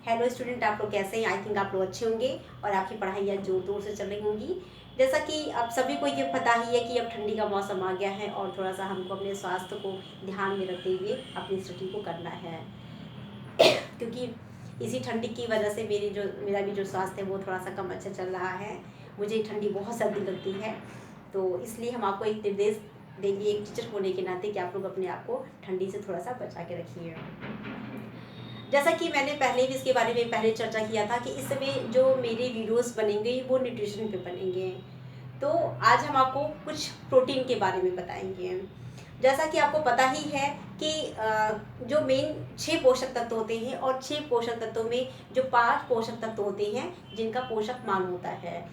Hello student, आप लोग कैसे हैं? आई थिंक आप लोग अच्छे होंगे और आपकी पढ़ाइयाँ जोर तोड़ से चल रही होंगी। जैसा कि आप सभी को ये पता ही है कि अब ठंडी का मौसम आ गया है और थोड़ा सा हमको अपने स्वास्थ्य को ध्यान में रखते हुए अपनी स्टडी को करना है। क्योंकि इसी ठंडी की वजह से मेरा भी जो स्वास्थ्य है वो थोड़ा सा कम अच्छा चल रहा है। मुझे ठंडी बहुत सर्दी लगती है, तो इसलिए हम आपको एक निर्देश देंगे एक टीचर होने के नाते कि आप लोग अपने आप को ठंडी से थोड़ा सा बचा के रखिए। जैसा कि मैंने पहले भी इसके बारे में पहले चर्चा किया था कि इस समय जो मेरे वीडियोस बनेंगे वो न्यूट्रिशन पे बनेंगे। तो आज हम आपको कुछ प्रोटीन के बारे में बताएंगे। जैसा कि आपको पता ही है कि जो मेन 6 पोषक तत्व होते हैं और 6 पोषक तत्वों में जो 5 पोषक तत्व होते हैं जिनका पोषक मान होता है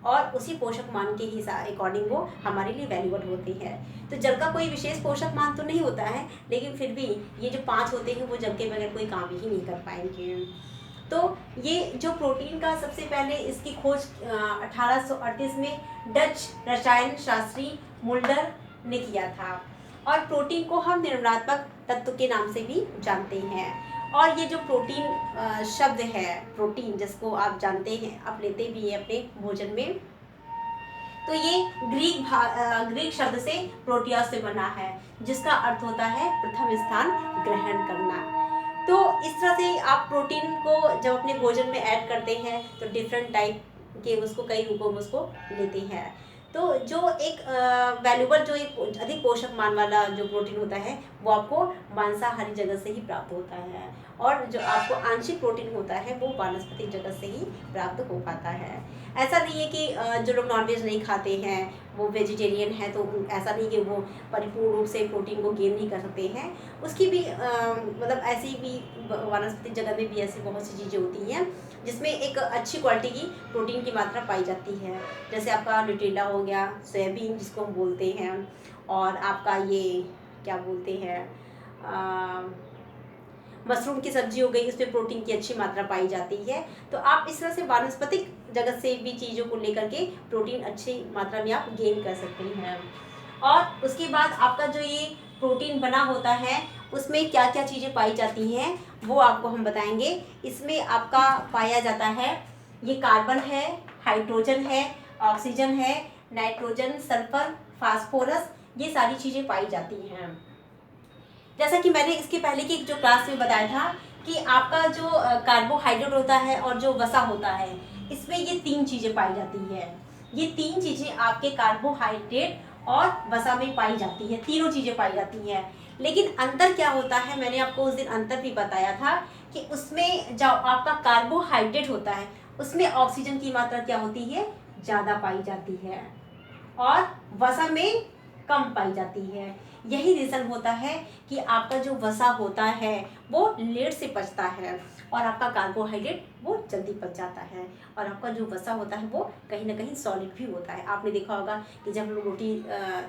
और उसी पोषक मान के हिसाब अकॉर्डिंग वो हमारे लिए वैल्यूएबल होते हैं। तो जल का कोई विशेष पोषक मान तो नहीं होता है, लेकिन फिर भी ये जो 5 होते हैं वो जल के बगैर कोई काम ही नहीं कर पाएंगे। तो ये जो प्रोटीन का सबसे पहले इसकी खोज 1838 में डच रसायन शास्त्री मुल्डर ने किया था और प्रोटीन को हम निर्माणात्मक तत्व के नाम से भी जानते हैं। और ये जो प्रोटीन शब्द है, प्रोटीन जिसको आप जानते हैं, आप लेते भी हैं अपने भोजन में, तो ये ग्रीक शब्द से प्रोटिया से बना है जिसका अर्थ होता है प्रथम स्थान ग्रहण करना। तो इस तरह से आप प्रोटीन को जब अपने भोजन में ऐड करते हैं तो डिफरेंट टाइप के उसको कई रूपों में उसको लेते हैं। तो जो एक वैल्यूबल जो एक अधिक पोषक मान वाला जो प्रोटीन होता है वो आपको मांसाहारी जगत से ही प्राप्त होता है और जो आपको आंशिक प्रोटीन होता है वो वानस्पतिक जगत से ही प्राप्त हो पाता है। ऐसा नहीं है कि जो लोग नॉनवेज नहीं खाते हैं वो वेजिटेरियन है तो ऐसा नहीं कि वो परिपूर्ण रूप से प्रोटीन को गेन नहीं कर सकते हैं। उसकी भी मतलब ऐसी भी वानस्पतिक जगत में भी ऐसी बहुत सी चीज़ें होती हैं जिसमें एक अच्छी क्वालिटी की प्रोटीन की मात्रा पाई जाती है। जैसे आपका न्यूट्रेला हो गया, सोयाबीन जिसको हम बोलते हैं, और आपका ये क्या बोलते हैं मशरूम की सब्जी हो गई, उसमें प्रोटीन की अच्छी मात्रा पाई जाती है। तो आप इस तरह से वानस्पतिक जगत से भी चीज़ों को लेकर के प्रोटीन अच्छी मात्रा में आप गेन कर सकते हैं। और उसके बाद आपका जो ये प्रोटीन बना होता है उसमें क्या क्या चीज़ें पाई जाती हैं वो आपको हम बताएंगे। इसमें आपका पाया जाता है ये कार्बन है, हाइड्रोजन है, ऑक्सीजन है, नाइट्रोजन, सल्फर, फास्फोरस, ये सारी चीज़ें पाई जाती हैं। जैसा कि मैंने इसके पहले की जो क्लास में बताया था कि आपका जो कार्बोहाइड्रेट होता है और जो वसा होता है इसमें ये 3 चीज़ें पाई जाती है। ये 3 चीज़ें आपके कार्बोहाइड्रेट और वसा में पाई जाती है, तीनों चीज़ें पाई जाती हैं। लेकिन अंतर क्या होता है, मैंने आपको उस दिन अंतर भी बताया था कि उसमें जो आपका कार्बोहाइड्रेट होता है उसमें ऑक्सीजन की मात्रा क्या होती है, ज़्यादा पाई जाती है और वसा में कम पाई जाती है। यही रीज़न होता है कि आपका जो वसा होता है वो लेट से पचता है और आपका कार्बोहाइड्रेट वो जल्दी पच जाता है और आपका जो वसा होता है वो कहीं ना कहीं सॉलिड भी होता है। आपने देखा होगा कि जब हम लोग रोटी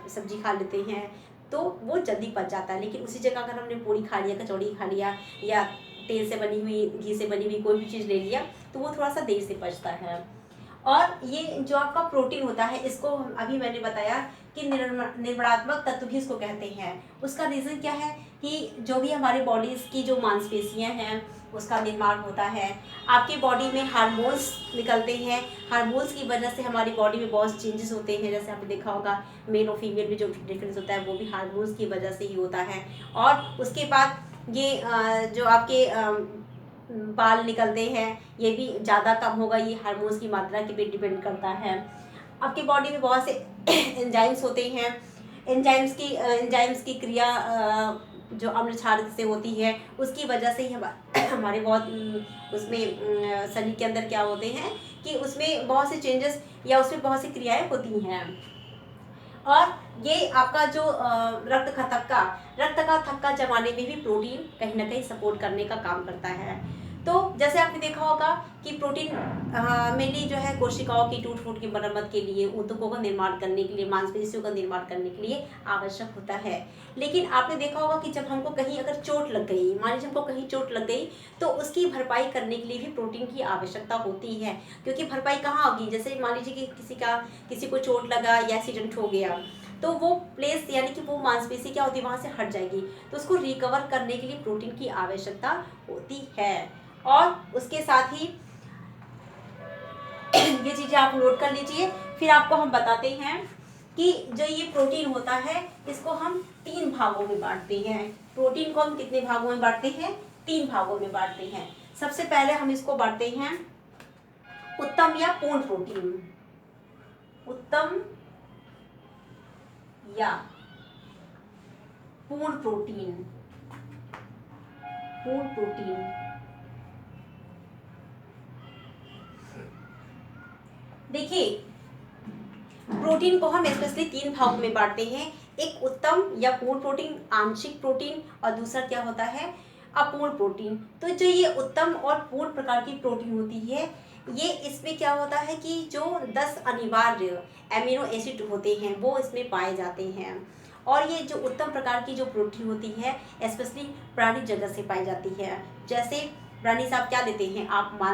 सब्जी खा लेते हैं तो वो जल्दी पच जाता है, लेकिन उसी जगह अगर हमने पूड़ी खा लिया, कचौड़ी खा लिया या तेल से बनी हुई, घी से बनी हुई कोई भी चीज़ ले लिया तो वो थोड़ा सा देर से पचता है। और ये जो आपका प्रोटीन होता है इसको अभी मैंने बताया कि निर्माणात्मक तत्व भी इसको कहते हैं। उसका रीज़न क्या है कि जो भी हमारे बॉडीज़ की जो मांसपेशियां हैं उसका निर्माण होता है। आपकी बॉडी में हार्मोन्स निकलते हैं, हार्मोन्स की वजह से हमारी बॉडी में बहुत चेंजेस होते हैं। जैसे आपने देखा होगा मेल और फीमेल में जो डिफरेंस होता है वो भी हार्मोन्स की वजह से ही होता है। और उसके बाद ये जो आपके बाल निकलते हैं ये भी ज़्यादा कम होगा, ये हार्मोन्स की मात्रा के पे डिपेंड करता है। आपकी बॉडी में बहुत से एंजाइम्स होते हैं, एंजाइम्स की क्रिया जो अम्ल क्षार से होती है उसकी वजह से ही हमारे बहुत उसमें शरीर के अंदर क्या होते हैं कि उसमें बहुत से चेंजेस या उसमें बहुत सी क्रियाएं होती हैं। और ये आपका जो रक्त का थक्का जमाने में भी प्रोटीन कहीं ना कहीं सपोर्ट करने का काम करता है। तो जैसे आपने देखा होगा कि प्रोटीन मेनली जो है कोशिकाओं की टूट फूट की मरम्मत के लिए, ऊतकों का निर्माण करने के लिए, मांसपेशियों का निर्माण करने के लिए आवश्यक होता है। लेकिन आपने देखा होगा कि जब हमको कहीं अगर चोट लग गई, मान लीजिए हमको कहीं चोट लग गई तो उसकी भरपाई करने के लिए भी प्रोटीन की आवश्यकता होती है। क्योंकि भरपाई कहाँ होगी, जैसे मान लीजिए कि किसी को चोट लगा या एक्सीडेंट हो गया तो वो प्लेस यानी कि वो मांसपेशी क्या होती है वहाँ से हट जाएगी, तो उसको रिकवर करने के लिए प्रोटीन की आवश्यकता होती है। और उसके साथ ही ये चीज़ें आप नोट कर लीजिए। फिर आपको हम बताते हैं कि जो ये प्रोटीन होता है इसको हम 3 भागों में बांटते हैं। प्रोटीन को हम कितने भागों में बांटते हैं? 3 भागों में बांटते हैं। सबसे पहले हम इसको बांटते हैं उत्तम या पूर्ण प्रोटीन। उत्तम या पूर्ण प्रोटीन। पूर्ण प्रोटीन देखिए, प्रोटीन को हम स्पेशली 3 भागों में बांटते हैं। एक उत्तम या पूर्ण प्रोटीन, आंशिक प्रोटीन, और दूसरा क्या होता है? अपूर्ण प्रोटीन। तो जो ये उत्तम और पूर्ण प्रकार की प्रोटीन होती है, ये इसमें क्या होता है कि जो 10 अनिवार्य एमिनो एसिड होते हैं वो इसमें पाए जाते हैं। और ये जो उत्तम प्रकार की जो प्रोटीन होती है स्पेशली प्राणी जगत से पाई जाती है। जैसे प्राणी से आप क्या लेते हैं? आप